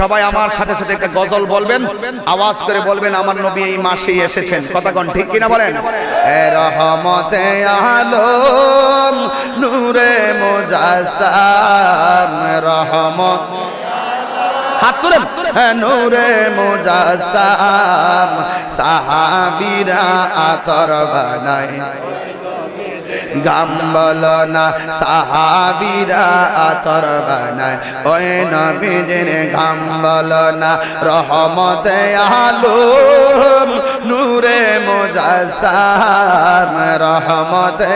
সবাই আমার সাথে সাথে একটা গজল বলবেন, আওয়াজ করে বলবেন আমার নবী এই মাসেই এসেছেন। কথা কোন ঠিক কিনা বলেন? এ রহমতে আলম নূরে মুজাসসাম রহমত হাত তুলেন নূরে মুজাসসাম সাহাবীরা আতর বানায় গাম বলো না সাহাবীরা আতর বানায় ওই নবীজির গাম বলো না রহমতে আলম নূরে মুজাসসাম রহমতে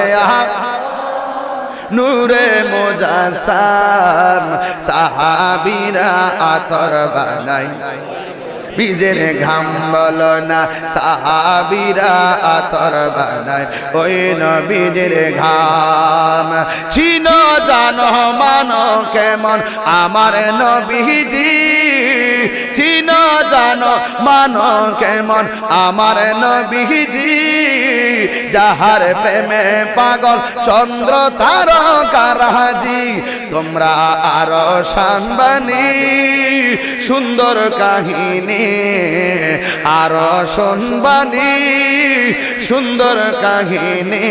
নূরে মুজাসসাম সাহাবীরা আতর বানায় বীজের ঘাম বলো না সাহাবীরা আতর বানায় ওই নবীর ঘাম। চিনো জানো মানো কেমন আমার নবীজি, চিনো জানো মানো কেমন আমার নবীজি, যাহার প্রেমে পাগল চন্দ্র তারকারাজি। তোমরা আরো শানবানি সুন্দর কাহিনী আরো শুনবানি সুন্দর কাহিনী,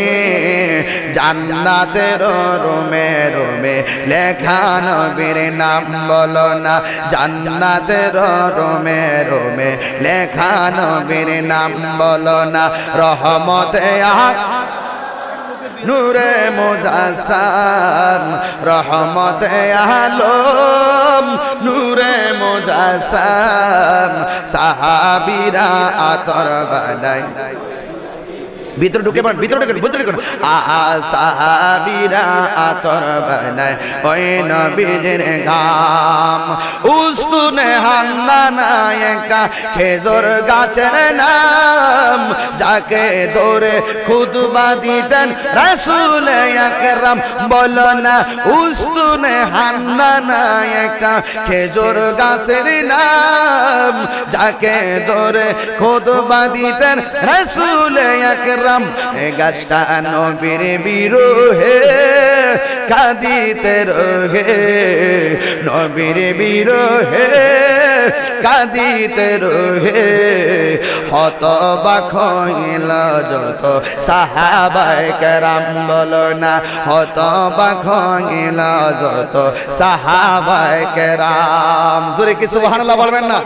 জান্নাতের রুমে রুমে লেখা নবীর নাম বলো না, জান্নাতের রুমে রুমে লেখা নবীর নাম বলো না রহমতে নূরে মুজাসসাম রহমতে আলম নূরে মুজাসসাম সাহাবীরা আতর বানায়। ভিতরে ঢুকে পড়েন, ভিতরে ঢুকেন, ভিতরে ঢুকেন। সাহাবীরা আতর বানায় ওই নবীর ঘাম। উস্তুনে হান্নানা একটা খেজুর গাছের নাম, যাকে ধরে খুতবা দিতেন রাসূল আকরাম। বলো না উস্তুনে হান্নানা একটা খেজুর গাছের নাম, যাকে ধরে খুতবা দিতেন রাসূল আকরাম। এ গাছটা নবীর বিরহে কাঁদিতে রহে, নবীর বিরহে কাঁদিতে রহে। হতবাক হইল যত সাহাবায়ে কেরাম বলো না, হতবাক হইল যত সাহাবায়ে কেরাম। জোরে কি সুবহানাল্লাহ বলবেন না?